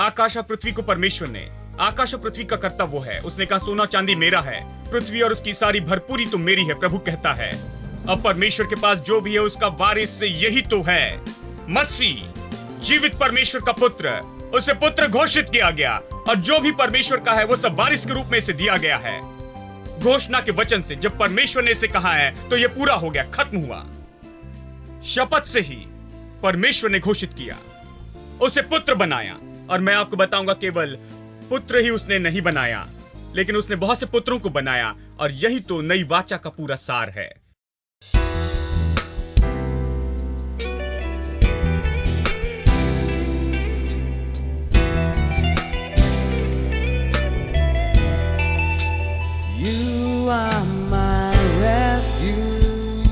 आकाश और पृथ्वी को परमेश्वर ने, आकाश और पृथ्वी का कर्ता वो है। उसने कहा सोना चांदी मेरा है, पृथ्वी और उसकी सारी भरपूरी तो मेरी है, प्रभु कहता है। अब परमेश्वर के पास जो भी है उसका वारिस यही तो है, मसीह, जीवित परमेश्वर का पुत्र। उसे पुत्र घोषित किया गया और जो भी परमेश्वर का है वो सब वारिस के रूप में इसे दिया गया है। घोषणा के वचन से जब परमेश्वर ने इसे कहा है तो ये पूरा हो गया, खत्म हुआ। शपथ से ही परमेश्वर ने घोषित किया, उसे पुत्र बनाया। और मैं आपको बताऊंगा, केवल पुत्र ही उसने नहीं बनाया, लेकिन उसने बहुत से पुत्रों को बनाया। और यही तो नई वाचा का पूरा सार है। You are my refuge.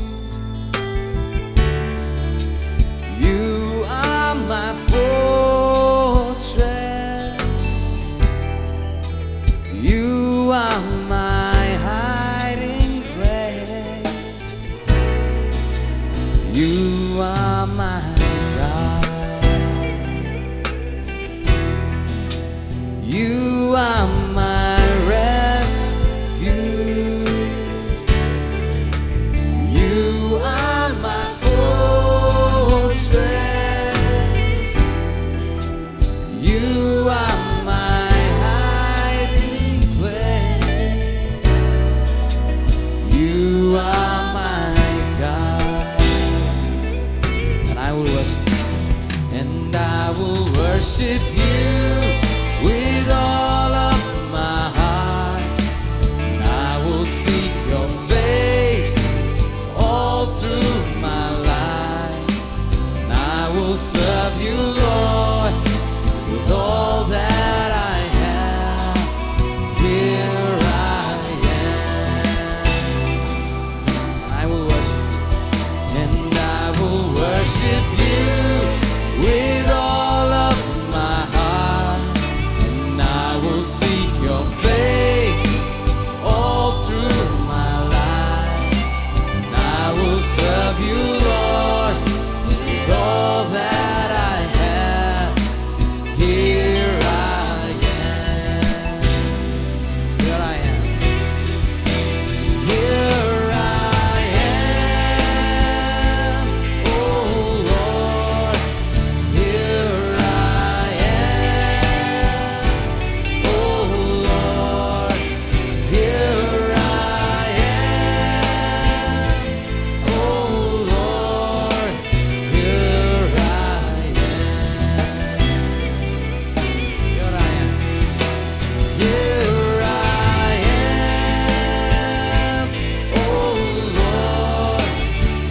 You are my fortress. You are my hiding place. You are my God. You are my refuge. You are my fortress. You are my hiding place. You are my God. And I will worship. And I will worship you with all of my heart. And I will seek your face all through my life. And I will serve you, Lord, with all that I have. Here I am. I will worship you. And I will worship you with all of my heart. And I will seek your face all through my life. And I will serve you, Lord, with all that I have. Here I am. Here I am. Here I am. Oh Lord, here I am. Oh Lord, here I am. Oh Lord, here I am. Here I am. Here I am. Oh Lord,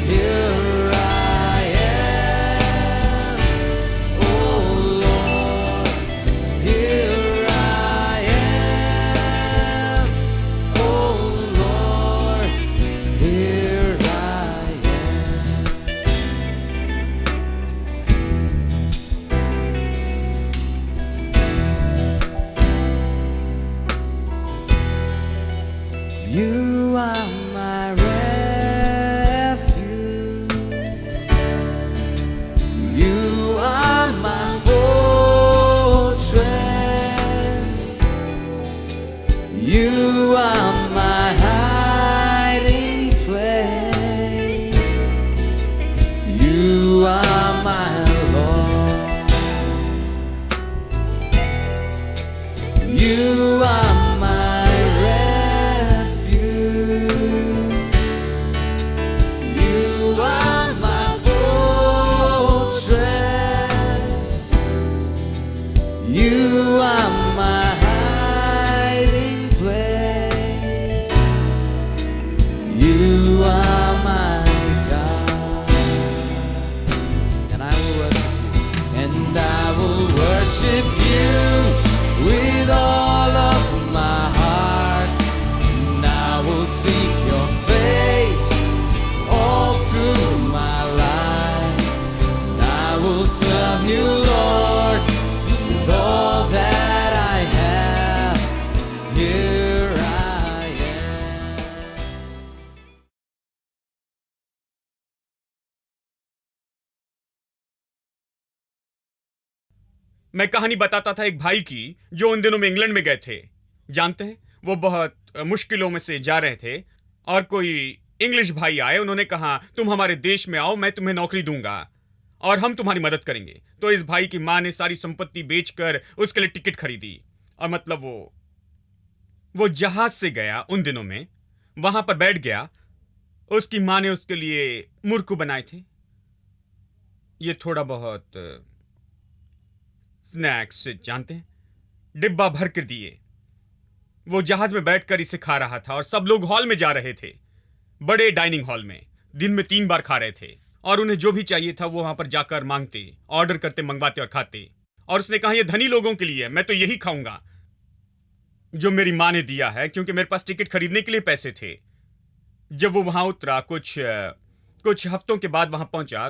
here I am. Oh Lord, here I am. Oh Lord, here I am. You are my refuge. You are my fortress. You are my hiding place. You are my Lord. You are my refuge. You are my fortress. You are my hiding place. You are my God. And I will worship you. And I will worship you with all of my heart. And I will seek your face all through my life. And I will serve you, Lord, with all that I have. Here I am. मैं कहानी बताता था एक भाई की जो उन दिनों में इंग्लैंड में गए थे। जानते हैं, वो बहुत मुश्किलों में से जा रहे थे और कोई इंग्लिश भाई आए। उन्होंने कहा, तुम हमारे देश में आओ, मैं तुम्हें नौकरी दूंगा और हम तुम्हारी मदद करेंगे। तो इस भाई की मां ने सारी संपत्ति बेचकर उसके लिए टिकट खरीदी और मतलब वो जहाज से गया। उन दिनों में वहां पर बैठ गया। उसकी मां ने उसके लिए मुर्कू बनाए थे, ये थोड़ा बहुत स्नैक्स, जानते हैं, डिब्बा भर कर दिए। वो जहाज में बैठकर इसे खा रहा था और सब लोग हॉल में जा रहे थे, बड़े डाइनिंग हॉल में। दिन में 3 बार खा रहे थे और उन्हें जो भी चाहिए था वो वहां पर जाकर मांगते, ऑर्डर करते, मंगवाते और खाते। और उसने कहा, ये धनी लोगों के लिए है, मैं तो यही खाऊंगा जो मेरी मां ने दिया है, क्योंकि मेरे पास टिकट खरीदने के लिए पैसे थे। जब वो वहां उतरा, कुछ हफ्तों के बाद वहां पहुंचा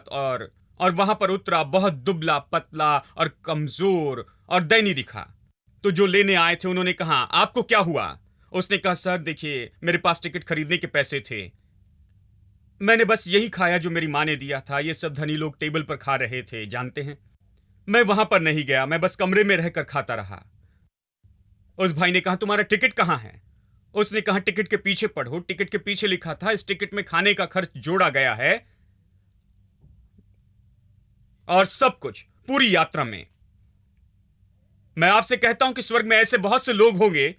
और वहां पर उतरा, बहुत दुबला पतला और कमजोर और दयनीय दिखा। तो जो लेने आए थे उन्होंने कहा, आपको क्या हुआ? उसने कहा, सर देखिए, मेरे पास टिकट खरीदने के पैसे थे, मैंने बस यही खाया जो मेरी मां ने दिया था। ये सब धनी लोग टेबल पर खा रहे थे, जानते हैं, मैं वहां पर नहीं गया, मैं बस कमरे में रहकर खाता रहा। उस भाई ने कहा, तुम्हारा टिकट कहां है? उसने कहा, टिकट के पीछे पढ़ो। टिकट के पीछे लिखा था, इस टिकट में खाने का खर्च जोड़ा गया है और सब कुछ पूरी यात्रा में। मैं आपसे कहता हूं कि स्वर्ग में ऐसे बहुत से लोग होंगे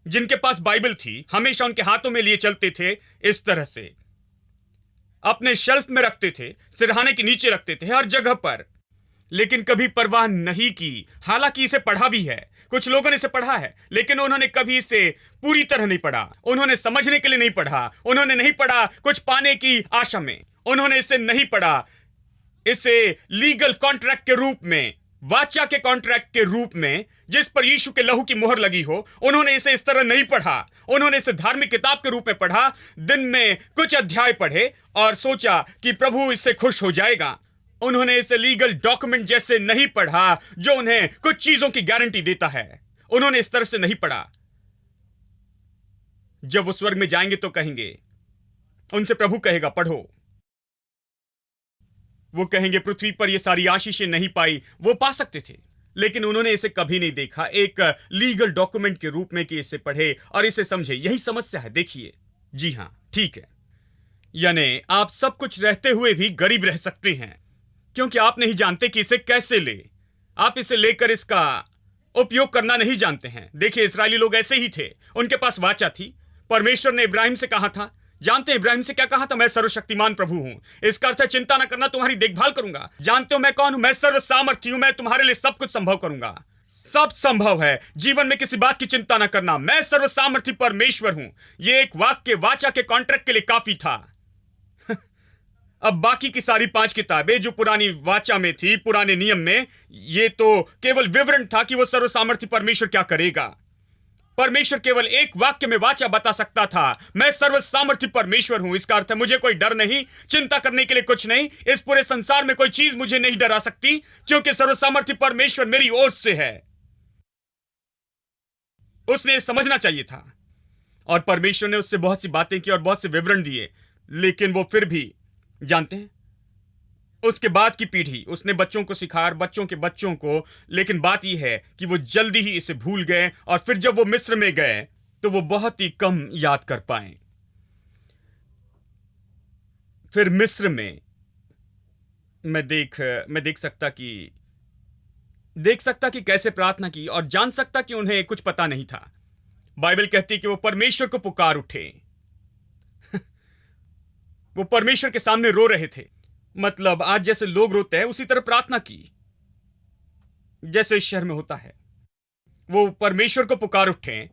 जिनके पास बाइबल थी, हमेशा उनके हाथों में लिए चलते थे, इस तरह से अपने शेल्फ में रखते थे, सिरहाने के नीचे रखते थे, हर जगह पर, लेकिन कभी परवाह नहीं की। हालांकि इसे पढ़ा भी है, कुछ लोगों ने इसे पढ़ा है, लेकिन उन्होंने कभी इसे पूरी तरह नहीं पढ़ा। उन्होंने समझने के लिए नहीं पढ़ा, उन्होंने नहीं पढ़ा कुछ पाने की आशा में, उन्होंने इसे नहीं पढ़ा इसे लीगल कॉन्ट्रैक्ट के रूप में, वाचा के कॉन्ट्रैक्ट के रूप में, जिस पर यीशु के लहू की मोहर लगी हो। उन्होंने इसे इस तरह नहीं पढ़ा, उन्होंने इसे धार्मिक किताब के रूप में पढ़ा। दिन में कुछ अध्याय पढ़े और सोचा कि प्रभु इससे खुश हो जाएगा। उन्होंने इसे लीगल डॉक्यूमेंट जैसे नहीं पढ़ा जो उन्हें कुछ चीजों की गारंटी देता है। उन्होंने इस तरह से नहीं पढ़ा। जब वो स्वर्ग में जाएंगे तो कहेंगे, उनसे प्रभु कहेगा, पढ़ो। वो कहेंगे, पृथ्वी पर ये सारी आशीषें नहीं पाई, वो पा सकते थे, लेकिन उन्होंने इसे कभी नहीं देखा एक लीगल डॉक्यूमेंट के रूप में कि इसे पढ़े और इसे समझे। यही समस्या है, देखिए। जी हां, ठीक है, यानी आप सब कुछ रहते हुए भी गरीब रह सकते हैं, क्योंकि आप नहीं जानते कि इसे कैसे ले। आप इसे लेकर इसका उपयोग करना नहीं जानते हैं। देखिए, इस्राएली लोग ऐसे ही थे, उनके पास वाचा थी। परमेश्वर ने इब्राहिम से कहा था, जानते हैं इब्राहिम से क्या कहा था? मैं सर्वशक्तिमान प्रभु हूं। इसका अर्थ है, चिंता ना करना, तुम्हारी देखभाल करूंगा। जानते हो मैं कौन हूं? मैं सर्व सामर्थी हूं, मैं तुम्हारे लिए सब कुछ संभव करूंगा। सब संभव है, जीवन में किसी बात की चिंता ना करना। मैं सर्व सामर्थी परमेश्वर हूं। यह एक वाक्य वाचा के कॉन्ट्रैक्ट के लिए काफी था। अब बाकी की सारी 5 किताबें जो पुरानी वाचा में थी, पुराने नियम में, ये तो केवल विवरण था कि वो सर्व सामर्थी परमेश्वर क्या करेगा। परमेश्वर केवल एक वाक्य में वाचा बता सकता था, मैं सर्व सामर्थी परमेश्वर हूं। इसका अर्थ है, मुझे कोई डर नहीं, चिंता करने के लिए कुछ नहीं। इस पूरे संसार में कोई चीज मुझे नहीं डरा सकती, क्योंकि सर्व सामर्थी परमेश्वर मेरी ओर से है। उसने समझना चाहिए था, और परमेश्वर ने उससे बहुत सी बातें की और बहुत से विवरण दिए, लेकिन वो फिर भी, जानते हैं, उसके बाद की पीढ़ी, उसने बच्चों को सिखाया, बच्चों के बच्चों को, लेकिन बात यह है कि वो जल्दी ही इसे भूल गए, और फिर जब वो मिस्र में गए तो वो बहुत ही कम याद कर पाए। फिर मिस्र में मैं देख सकता कि कैसे प्रार्थना की, और जान सकता कि उन्हें कुछ पता नहीं था। बाइबल कहती है कि वो परमेश्वर को पुकार उठे। वो परमेश्वर के सामने रो रहे थे। मतलब आज जैसे लोग रोते हैं, उसी तरह प्रार्थना की, जैसे इस शहर में होता है। वो परमेश्वर को पुकार उठे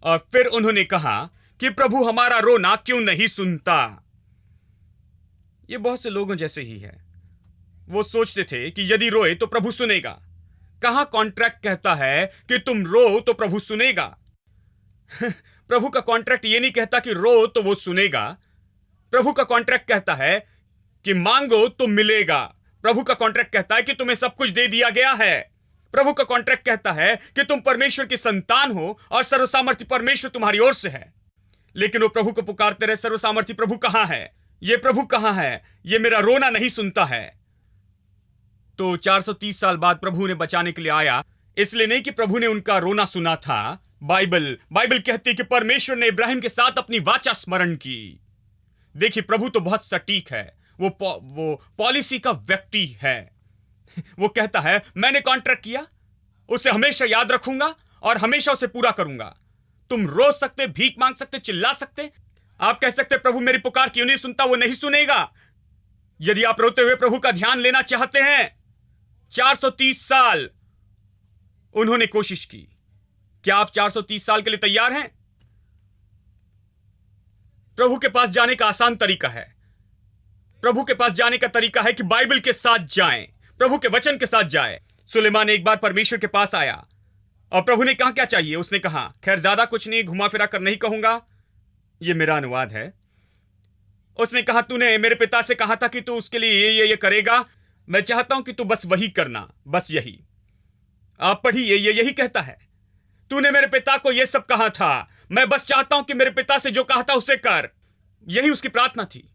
और फिर उन्होंने कहा कि प्रभु, हमारा रोना क्यों नहीं सुनता। ये बहुत से लोगों जैसे ही है। वो सोचते थे कि यदि रोए तो प्रभु सुनेगा। कहां कॉन्ट्रैक्ट कहता है कि तुम रो तो प्रभु सुनेगा? प्रभु का कॉन्ट्रैक्ट ये नहीं कहता कि रो तो वो सुनेगा। प्रभु का कॉन्ट्रैक्ट कहता है कि मांगो तो मिलेगा। प्रभु का कॉन्ट्रैक्ट कहता है कि तुम्हें सब कुछ दे दिया गया है। प्रभु का कॉन्ट्रैक्ट कहता है कि तुम परमेश्वर की संतान हो और सर्वसामर्थी परमेश्वर तुम्हारी ओर से है। लेकिन वो प्रभु को पुकारते रहे, सर्वसामर्थी प्रभु कहां है? ये प्रभु कहां है? ये मेरा रोना नहीं सुनता है। तो 430 साल बाद प्रभु उन्हें बचाने के लिए आया, इसलिए नहीं कि प्रभु ने उनका रोना सुना था। बाइबल कहती है कि परमेश्वर ने इब्राहिम के साथ अपनी वाचा स्मरण की। देखिए, प्रभु तो बहुत सटीक है, वो पॉलिसी का व्यक्ति है। वो कहता है, मैंने कॉन्ट्रैक्ट किया, उसे हमेशा याद रखूंगा और हमेशा उसे पूरा करूंगा। तुम रो सकते, भीख मांग सकते, चिल्ला सकते, आप कह सकते प्रभु मेरी पुकार क्यों नहीं सुनता, वो नहीं सुनेगा। यदि आप रोते हुए प्रभु का ध्यान लेना चाहते हैं, 430 साल उन्होंने कोशिश की। क्या आप 430 साल के लिए तैयार हैं? प्रभु के पास जाने का आसान तरीका है। प्रभु के पास जाने का तरीका है कि बाइबल के साथ जाएं, प्रभु के वचन के साथ जाएं। सुलेमान एक बार परमेश्वर के पास आया और प्रभु ने कहा क्या चाहिए? उसने कहा, खैर ज्यादा कुछ नहीं, घुमा फिरा कर नहीं कहूंगा, यह मेरा अनुवाद है। उसने कहा, तूने मेरे पिता से कहा था कि तू उसके लिए ये करेगा, मैं चाहता हूं कि तू बस वही करना, बस यही। आप पढ़िए, यही कहता है, तूने मेरे पिता को यह सब कहा था, मैं बस चाहता हूं कि मेरे पिता से जो कहा था उसे कर। यही उसकी प्रार्थना थी।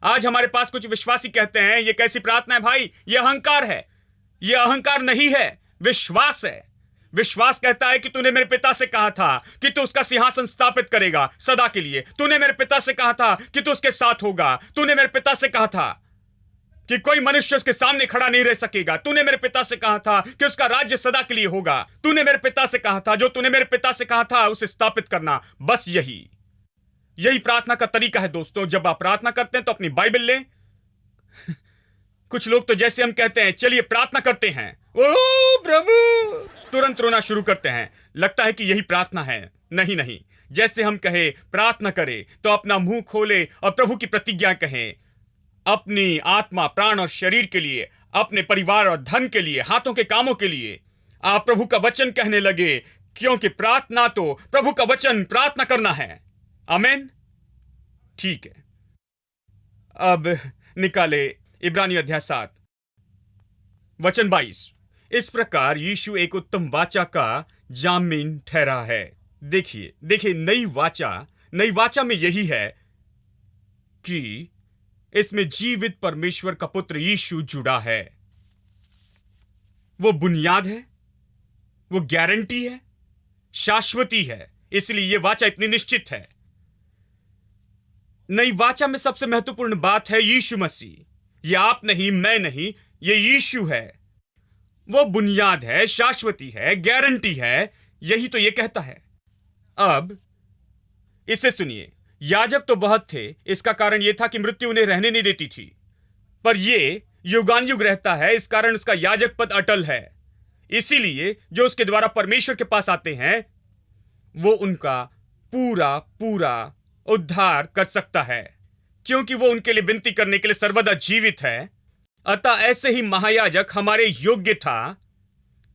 आज हमारे पास कुछ विश्वासी कहते हैं, यह कैसी प्रार्थना है भाई, यह अहंकार है। यह अहंकार नहीं है, विश्वास है। विश्वास कहता है कि तूने मेरे पिता से कहा था कि तू उसका सिंहासन स्थापित करेगा सदा के लिए। तूने मेरे पिता से कहा था कि तू उसके साथ होगा। तूने मेरे पिता से कहा था कि कोई मनुष्य उसके सामने खड़ा नहीं रह सकेगा। तूने मेरे पिता से कहा था कि उसका राज्य सदा के लिए होगा। तूने मेरे पिता से कहा था, जो तूने मेरे पिता से कहा था उसे स्थापित करना। बस यही प्रार्थना का तरीका है दोस्तों। जब आप प्रार्थना करते हैं तो अपनी बाइबल लें। कुछ लोग तो जैसे हम कहते हैं चलिए प्रार्थना करते हैं, ओ प्रभु, तुरंत रोना शुरू करते हैं। लगता है कि यही प्रार्थना है। नहीं, जैसे हम कहे प्रार्थना करें तो अपना मुंह खोले और प्रभु की प्रतिज्ञा कहें, अपनी आत्मा, प्राण और शरीर के लिए, अपने परिवार और धन के लिए, हाथों के कामों के लिए आप प्रभु का वचन कहने लगे, क्योंकि प्रार्थना तो प्रभु का वचन प्रार्थना करना है। आमेन। ठीक है, अब निकाले इब्रानी अध्याय 7 वचन 22। इस प्रकार यीशु एक उत्तम वाचा का जामीन ठहरा है। देखिए नई वाचा में यही है कि इसमें जीवित परमेश्वर का पुत्र यीशु जुड़ा है। वो बुनियाद है, वो गारंटी है, शाश्वती है। इसलिए यह वाचा इतनी निश्चित है। नई वाचा में सबसे महत्वपूर्ण बात है यीशु मसीह। यह आप नहीं, मैं नहीं, यह यीशु है। वो बुनियाद है, शाश्वती है, गारंटी है। यही तो यह कहता है। अब इसे सुनिए, याजक तो बहुत थे। इसका कारण यह था कि मृत्यु उन्हें रहने नहीं देती थी, पर यह युगानुयुग रहता है। इस कारण उसका याजक पद अटल है। इसीलिए जो उसके द्वारा परमेश्वर के पास आते हैं वो उनका पूरा उद्धार कर सकता है, क्योंकि वो उनके लिए विनती करने के लिए सर्वदा जीवित है। अतः ऐसे ही महायाजक हमारे योग्य था,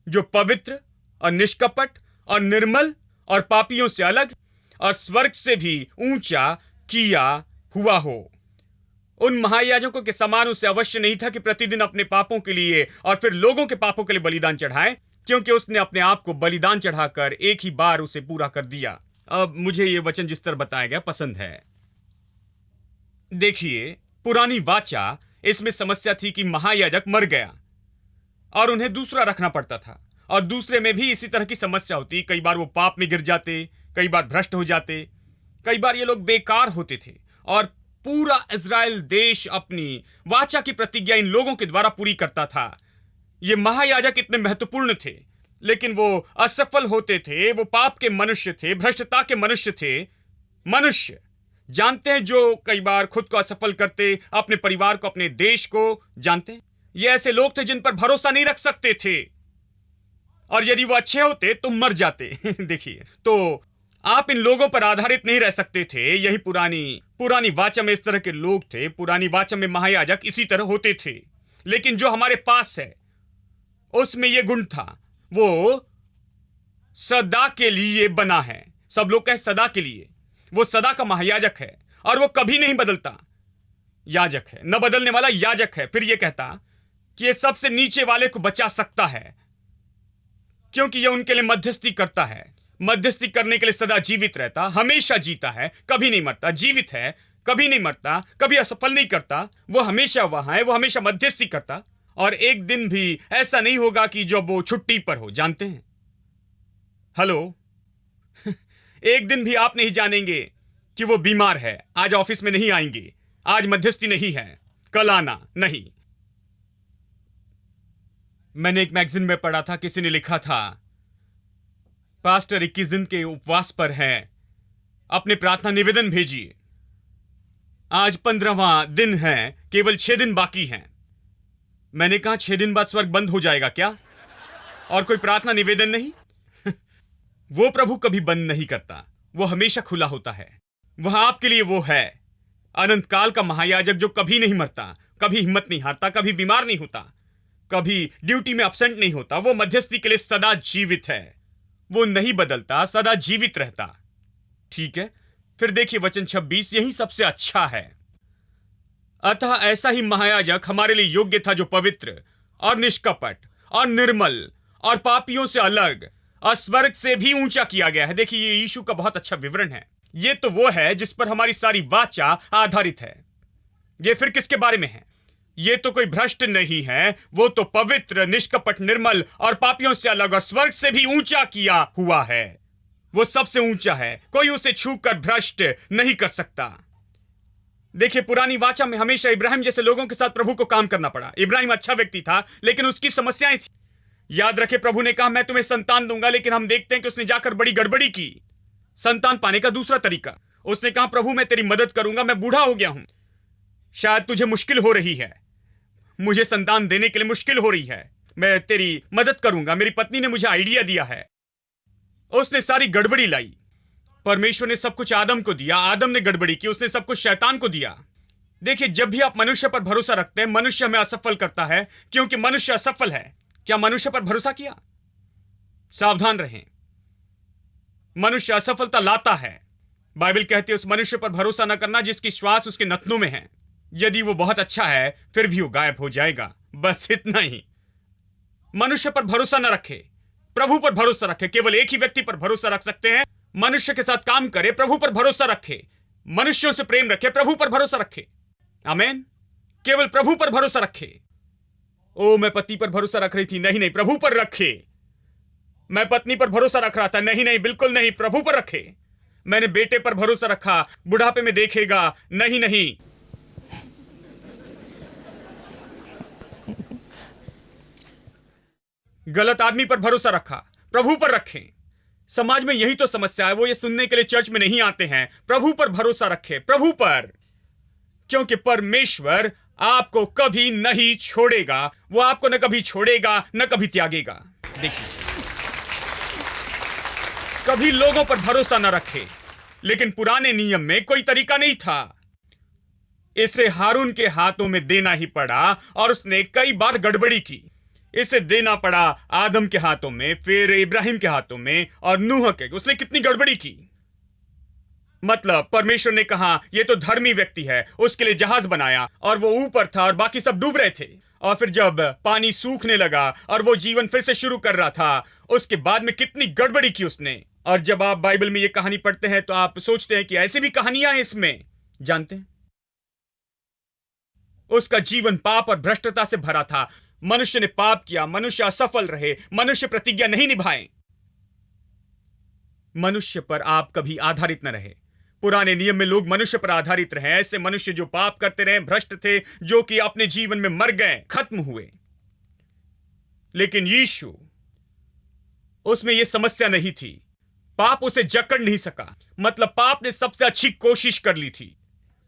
जो पवित्र और निष्कपट और निर्मल और पापियों से अलग और स्वर्ग से भी ऊंचा किया हुआ हो। उन महायाजकों के समान उसे अवश्य नहीं था कि प्रतिदिन अपने पापों के लिए और फिर लोगों के पापों के लिए बलिदान चढ़ाए, क्योंकि उसने अपने आप को बलिदान चढ़ाकर एक ही बार उसे पूरा कर दिया। अब मुझे यह वचन जिस तरह बताया गया पसंद है। देखिए, पुरानी वाचा, इसमें समस्या थी कि महायाजक मर गया और उन्हें दूसरा रखना पड़ता था, और दूसरे में भी इसी तरह की समस्या होती। कई बार वो पाप में गिर जाते, कई बार भ्रष्ट हो जाते, कई बार ये लोग बेकार होते थे, और पूरा इज़राइल देश अपनी वाचा की प्रतिज्ञा इन लोगों के द्वारा पूरी करता था। ये महायाजक इतने महत्वपूर्ण थे, लेकिन वो असफल होते थे। वो पाप के मनुष्य थे, भ्रष्टता के मनुष्य थे। मनुष्य जानते हैं जो कई बार खुद को असफल करते, अपने परिवार को, अपने देश को। जानते हैं ये ऐसे लोग थे जिन पर भरोसा नहीं रख सकते थे, और यदि वो अच्छे होते तो मर जाते। देखिए, तो आप इन लोगों पर आधारित नहीं रह सकते थे। यही पुरानी वाचा में इस तरह के लोग थे। पुरानी वाचा में महायाजक इसी तरह होते थे। लेकिन जो हमारे पास है उसमें यह गुण था, वो सदा के लिए बना है। सब लोग कहें सदा के लिए। वो सदा का महायाजक है और वो कभी नहीं बदलता याजक है, न बदलने वाला याजक है। फिर यह कहता कि ये सबसे नीचे वाले को बचा सकता है, क्योंकि यह उनके लिए मध्यस्थी करता है। मध्यस्थी करने के लिए सदा जीवित रहता, हमेशा जीता है, कभी नहीं मरता, जीवित है, कभी नहीं मरता, कभी असफल नहीं करता। वो हमेशा वहां है, वो हमेशा मध्यस्थी करता, और एक दिन भी ऐसा नहीं होगा कि जब वो छुट्टी पर हो। जानते हैं? हेलो। एक दिन भी आप नहीं जानेंगे कि वो बीमार है, आज ऑफिस में नहीं आएंगे, आज मध्यस्थी नहीं है, कल आना नहीं। मैंने एक मैगजीन में पढ़ा था, किसी ने लिखा था, पास्टर 21 दिन के उपवास पर हैं, अपने प्रार्थना निवेदन भेजिए। आज 15वां दिन है, केवल 6 दिन बाकी हैं। मैंने कहा 6 दिन बाद स्वर्ग बंद हो जाएगा क्या? और कोई प्रार्थना निवेदन नहीं? वो प्रभु कभी बंद नहीं करता, वो हमेशा खुला होता है। वह आपके लिए वो है, अनंत काल का महायाजक जो कभी नहीं मरता, कभी हिम्मत नहीं हारता, कभी बीमार नहीं होता, कभी ड्यूटी में अब्सेंट नहीं होता। वो मध्यस्थी के लिए सदा जीवित है, वो नहीं बदलता, सदा जीवित रहता। ठीक है, फिर देखिए वचन 26, यही सबसे अच्छा है। अतः ऐसा ही महायाजक हमारे लिए योग्य था, जो पवित्र और निष्कपट और निर्मल और पापियों से अलग और स्वर्ग से भी ऊंचा किया गया है। देखिए, ये यीशु का बहुत अच्छा विवरण है। ये तो वो है जिस पर हमारी सारी वाचा आधारित है। ये फिर किसके बारे में है? ये तो कोई भ्रष्ट नहीं है, वो तो पवित्र, निष्कपट, निर्मल और पापियों से अलग और स्वर्ग से भी ऊंचा किया हुआ है। वो सबसे ऊंचा है, कोई उसे छूकर भ्रष्ट नहीं कर सकता। देखिए, पुरानी वाचा में हमेशा इब्राहिम जैसे लोगों के साथ प्रभु को काम करना पड़ा। इब्राहिम अच्छा व्यक्ति था, लेकिन उसकी समस्याएं थी। याद रखे, प्रभु ने कहा मैं तुम्हें संतान दूंगा, लेकिन हम देखते हैं कि उसने जाकर बड़ी गड़बड़ी की। संतान पाने का दूसरा तरीका, उसने कहा प्रभु मैं तेरी मदद करूंगा, मैं बूढ़ा हो गया हूं, शायद तुझे मुश्किल हो रही है, मुझे संतान देने के लिए मुश्किल हो रही है, मैं तेरी मदद करूंगा, मेरी पत्नी ने मुझे आइडिया दिया है। उसने सारी गड़बड़ी लाई। परमेश्वर ने सब कुछ आदम को दिया, आदम ने गड़बड़ी की, उसने सब कुछ शैतान को दिया। देखिए, जब भी आप मनुष्य पर भरोसा रखते हैं, मनुष्य हमें असफल करता है, क्योंकि मनुष्य असफल है। क्या मनुष्य पर भरोसा किया? सावधान रहें, मनुष्य असफलता लाता है। बाइबल कहती है उस मनुष्य पर भरोसा न करना जिसकी श्वास उसके नथनों में है। यदि वो बहुत अच्छा है, फिर भी वो गायब हो जाएगा। बस इतना ही। मनुष्य पर भरोसा न रखे, प्रभु पर भरोसा रखे। केवल एक ही व्यक्ति पर भरोसा रख सकते हैं। मनुष्य के साथ काम करे, प्रभु पर भरोसा रखे। मनुष्यों से प्रेम रखे, प्रभु पर भरोसा रखे। आमीन। केवल प्रभु पर भरोसा रखे। ओ, मैं पति पर भरोसा रख रही थी, नहीं नहीं, प्रभु पर रखे। मैं पत्नी पर भरोसा रख रहा था, नहीं नहीं, बिल्कुल नहीं, प्रभु पर रखे। मैंने बेटे पर भरोसा रखा, बुढ़ापे में देखेगा, नहीं नहीं। गलत आदमी पर भरोसा रखा, प्रभु पर रखें। समाज में यही तो समस्या है, वो ये सुनने के लिए चर्च में नहीं आते हैं। प्रभु पर भरोसा रखें, प्रभु पर, क्योंकि परमेश्वर आपको कभी नहीं छोड़ेगा। वो आपको न कभी छोड़ेगा न कभी त्यागेगा। देखिए, कभी लोगों पर भरोसा न रखे। लेकिन पुराने नियम में कोई तरीका नहीं था, इसे हारून के हाथों में देना ही पड़ा, और उसने कई बार गड़बड़ी की। इसे देना पड़ा आदम के हाथों में, फिर इब्राहिम के हाथों में, और नूह के। उसने कितनी गड़बड़ी की। मतलब परमेश्वर ने कहा यह तो धर्मी व्यक्ति है, उसके लिए जहाज बनाया, और वो ऊपर था और बाकी सब डूब रहे थे। और फिर जब पानी सूखने लगा और वो जीवन फिर से शुरू कर रहा था, उसके बाद में कितनी गड़बड़ी की उसने। और जब आप बाइबल में ये कहानी पढ़ते हैं तो आप सोचते हैं कि ऐसे भी कहानियां हैं इसमें। जानते हैं, उसका जीवन पाप और भ्रष्टता से भरा था। मनुष्य ने पाप किया, मनुष्य असफल रहे, मनुष्य प्रतिज्ञा नहीं निभाए। मनुष्य पर आप कभी आधारित न रहे। पुराने नियम में लोग मनुष्य पर आधारित रहे, ऐसे मनुष्य जो पाप करते रहे, भ्रष्ट थे, जो कि अपने जीवन में मर गए, खत्म हुए। लेकिन यीशु, उसमें यह समस्या नहीं थी। पाप उसे जकड़ नहीं सका। मतलब पाप ने सबसे अच्छी कोशिश कर ली थी।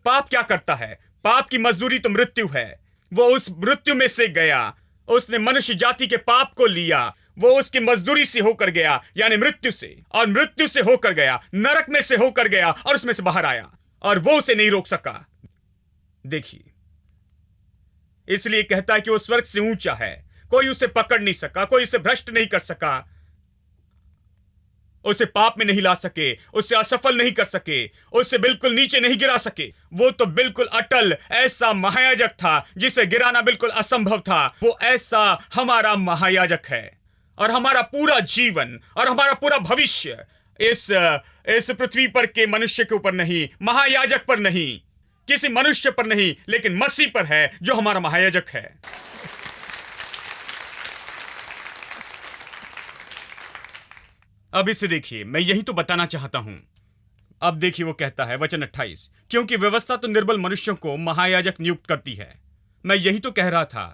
पाप क्या करता है? पाप की मजदूरी तो मृत्यु है। वो उस मृत्यु में से गया, उसने मनुष्य जाति के पाप को लिया, वो उसकी मजदूरी से होकर गया, यानी मृत्यु से, और मृत्यु से होकर गया, नरक में से होकर गया, और उसमें से बाहर आया, और वो उसे नहीं रोक सका। देखिए, इसलिए कहता है कि वो स्वर्ग से ऊंचा है, कोई उसे पकड़ नहीं सका, कोई उसे भ्रष्ट नहीं कर सका, उसे पाप में नहीं ला सके, उसे असफल नहीं कर सके, उसे बिल्कुल नीचे नहीं गिरा सके। वो तो बिल्कुल अटल ऐसा महायाजक था जिसे गिराना बिल्कुल असंभव था। वो ऐसा हमारा महायाजक है, और हमारा पूरा जीवन और हमारा पूरा भविष्य इस पृथ्वी पर के मनुष्य के ऊपर नहीं, महायाजक पर नहीं, किसी मनुष्य पर नहीं, लेकिन मसीह पर है जो हमारा महायाजक है। अब इसे देखिए, मैं यही तो बताना चाहता हूं। अब देखिए वो कहता है वचन 28, क्योंकि व्यवस्था तो निर्बल मनुष्यों को महायाजक नियुक्त करती है। मैं यही तो कह रहा था,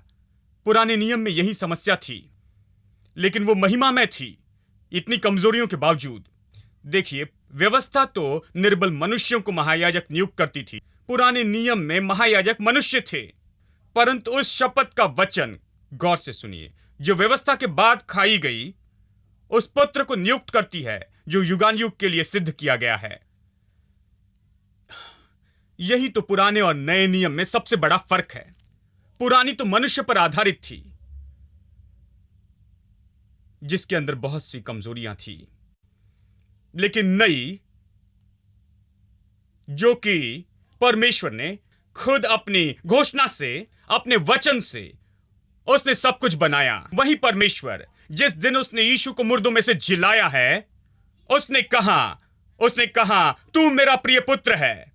पुराने नियम में यही समस्या थी, लेकिन वो महिमा में थी इतनी कमजोरियों के बावजूद। देखिए, व्यवस्था तो निर्बल मनुष्यों को महायाजक नियुक्त करती थी। पुराने नियम में महायाजक मनुष्य थे, परंतु उस शपथ का वचन, गौर से सुनिए, जो व्यवस्था के बाद खाई गई, उस पुत्र को नियुक्त करती है जो युगानुयुग के लिए सिद्ध किया गया है। यही तो पुराने और नए नियम में सबसे बड़ा फर्क है। पुरानी तो मनुष्य पर आधारित थी, जिसके अंदर बहुत सी कमजोरियां थी, लेकिन नई, जो कि परमेश्वर ने खुद अपनी घोषणा से, अपने वचन से उसने सब कुछ बनाया। वही परमेश्वर जिस दिन उसने यीशु को मुर्दों में से जिलाया है, उसने कहा तू मेरा प्रिय पुत्र है।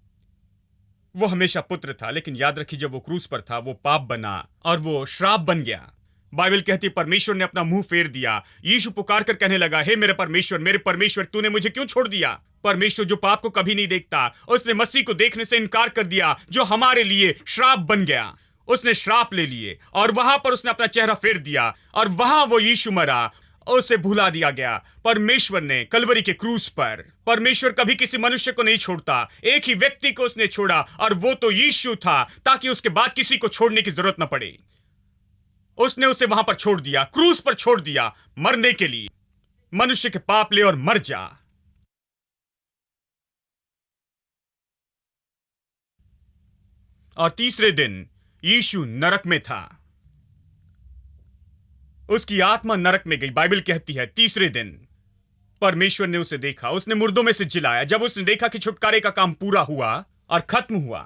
वो हमेशा पुत्र था, लेकिन याद रखिए जब वो क्रूस पर था वो पाप बना और वो श्राप बन गया। बाइबल कहती है परमेश्वर ने अपना मुंह फेर दिया। यीशु पुकार कर कहने लगा, हे मेरे परमेश्वर, तूने मुझे क्यों छोड़ दिया? परमेश्वर जो पाप को कभी नहीं देखता, उसने मसीह को देखने से इनकार कर दिया, जो हमारे लिए श्राप बन गया। उसने श्राप ले लिए और वहां पर उसने अपना चेहरा फेर दिया और वहां वो यीशु मरा, उसे भुला दिया गया। परमेश्वर ने कलवरी के क्रूस पर, परमेश्वर कभी किसी मनुष्य को नहीं छोड़ता, एक ही व्यक्ति को उसने छोड़ा और वो तो यीशु था, ताकि उसके बाद किसी को छोड़ने की जरूरत न पड़े। उसने उसे वहां पर छोड़ दिया, क्रूस पर छोड़ दिया, मरने के लिए। मनुष्य के पाप ले और मर जा। और तीसरे दिन यीशु नरक में था, उसकी आत्मा नरक में गई। बाइबल कहती है तीसरे दिन परमेश्वर ने उसे देखा, उसने मुर्दों में से जिलाया। जब उसने देखा कि छुटकारे का काम पूरा हुआ और खत्म हुआ,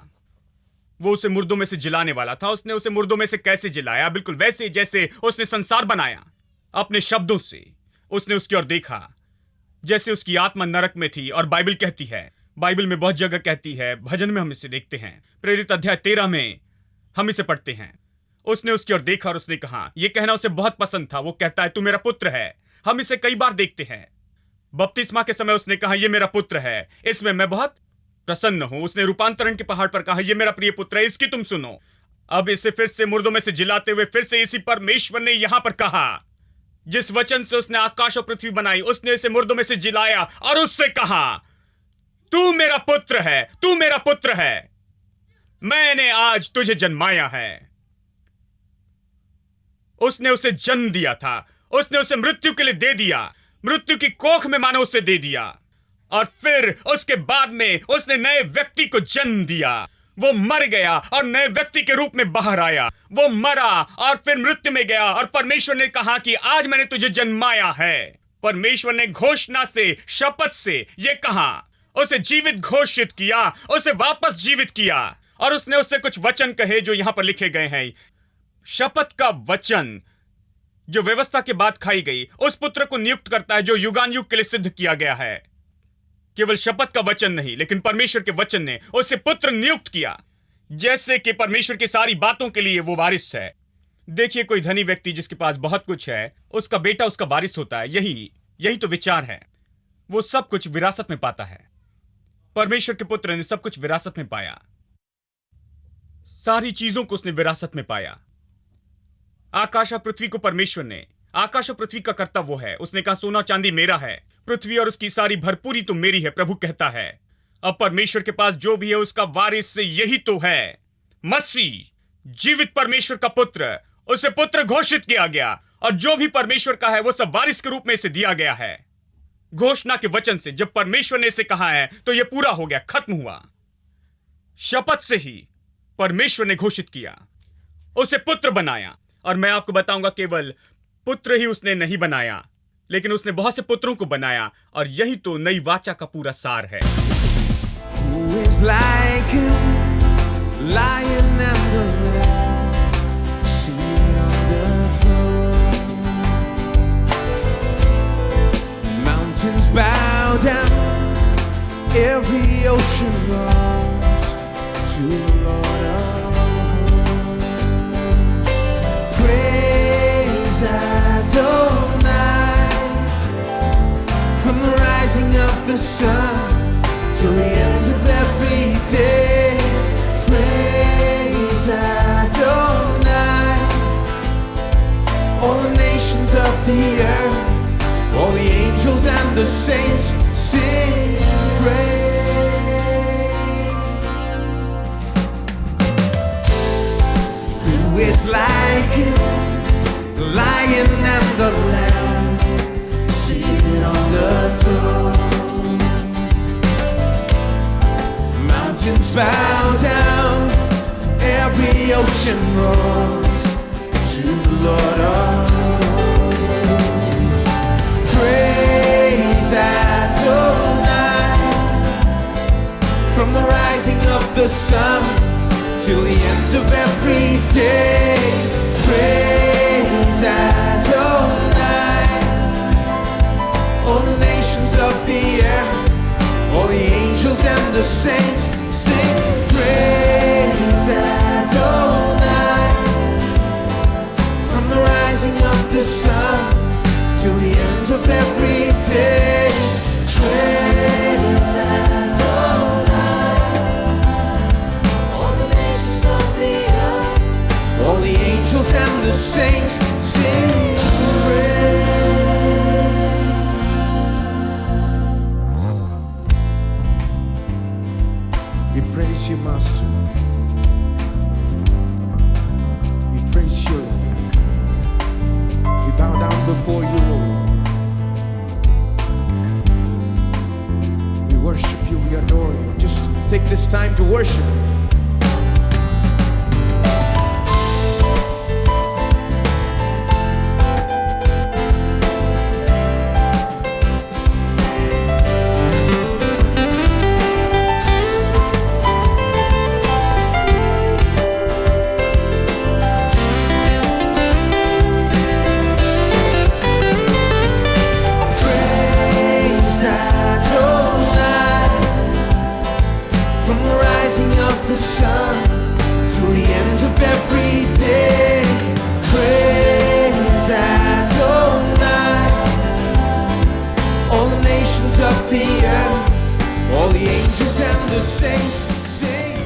वो उसे मुर्दों में से जिलाने वाला था। उसने उसे मुर्दों में से कैसे जिलाया? बिल्कुल वैसे जैसे उसने संसार बनाया, अपने शब्दों से। उसने उसकी ओर देखा जैसे उसकी आत्मा नरक में थी। और बाइबल कहती है, बाइबल में बहुत जगह कहती है, भजन में हम इसे देखते हैं, प्रेरित अध्याय 13 में हम इसे पढ़ते हैं। उसने उसकी ओर देखा और उसने कहा, यह कहना उसे बहुत पसंद था। वो कहता है तू मेरा पुत्र है। हम इसे कई बार देखते हैं। बपतिस्मा के समय उसने कहा, यह मेरा पुत्र है, इसमें मैं बहुत प्रसन्न हूं। उसने रूपांतरण के पहाड़ पर कहा, यह मेरा प्रिय पुत्र है, इसकी तुम सुनो। अब इसे फिर से मुर्दों में से जिलाते हुए फिर से इसी परमेश्वर ने यहां पर कहा, जिस वचन से उसने आकाश और पृथ्वी बनाई, उसने इसे मुर्दों में से जिलाया और उससे कहा, तू मेरा पुत्र है, तू मेरा पुत्र है, मैंने आज तुझे जन्माया है। उसने उसे जन्म दिया था, उसने उसे मृत्यु के लिए दे दिया, मृत्यु की कोख में मानो उसे दे दिया। और फिर उसके बाद में उसने नए व्यक्ति को जन्म दिया। वो मर गया और नए व्यक्ति के रूप में बाहर आया। वो मरा और फिर मृत्यु में गया और परमेश्वर ने कहा कि आज मैंने तुझे जन्माया है। परमेश्वर ने घोषणा से, शपथ से ये कहा, उसे जीवित घोषित किया, उसे वापस जीवित किया। और उसने उससे कुछ वचन कहे जो यहां पर लिखे गए हैं। शपथ का वचन जो व्यवस्था के बाद खाई गई, उस पुत्र को नियुक्त करता है जो युगानुयुग के लिए सिद्ध किया गया है। केवल शपथ का वचन नहीं, लेकिन परमेश्वर के वचन ने उसे पुत्र नियुक्त किया, जैसे कि परमेश्वर की सारी बातों के लिए वो वारिस है। देखिए, कोई धनी व्यक्ति जिसके पास बहुत कुछ है, उसका बेटा उसका वारिस होता है। यही तो विचार है। वो सब कुछ विरासत में पाता है। परमेश्वर के पुत्र ने सब कुछ विरासत में पाया, सारी चीजों को उसने विरासत में पाया। आकाश और पृथ्वी को परमेश्वर ने, आकाश और पृथ्वी का कर्ता वो है। उसने कहा, सोना चांदी मेरा है, पृथ्वी और उसकी सारी भरपूरी तो मेरी है, प्रभु कहता है। अब परमेश्वर के पास जो भी है उसका वारिस यही तो है, मसीह, जीवित परमेश्वर का पुत्र। उसे पुत्र घोषित किया गया और जो भी परमेश्वर का है वो सब वारिस के रूप में इसे दिया गया है। घोषणा के वचन से जब परमेश्वर ने इसे कहा है तो यह पूरा हो गया, खत्म हुआ। शपथ से ही परमेश्वर ने घोषित किया, उसे पुत्र बनाया। और मैं आपको बताऊंगा, केवल पुत्र ही उसने नहीं बनाया, लेकिन उसने बहुत से पुत्रों को बनाया। और यही तो नई वाचा का पूरा सार है। Who is like him, lion and the lamb, seated on the throne. Mountains bow down, every ocean roars to the Lord of hosts. Praise Adonai from the sun, till the end of every day. Praise Adonai. All the nations of the earth, all the angels and the saints sing praise. Who is like him, the Lion and the Lamb, seated on the throne? Mountains bow down, every ocean roars to the Lord of hosts. Praise Adonai. From the rising of the sun till the end of every day. Praise Adonai. All the nations of the earth, all the angels and the saints sing praise Adonai. From the rising of the sun till the end of every day. Praise Adonai. All the nations of the earth, all the angels and the saints sing praise. We praise you, Master. We praise you, Lord. We bow down before you, Lord. We worship you, we adore you. Just take this time to worship. From the rising of the sun to the end of every day. Praise Adonai. All the nations of the earth, all the angels and the saints sing.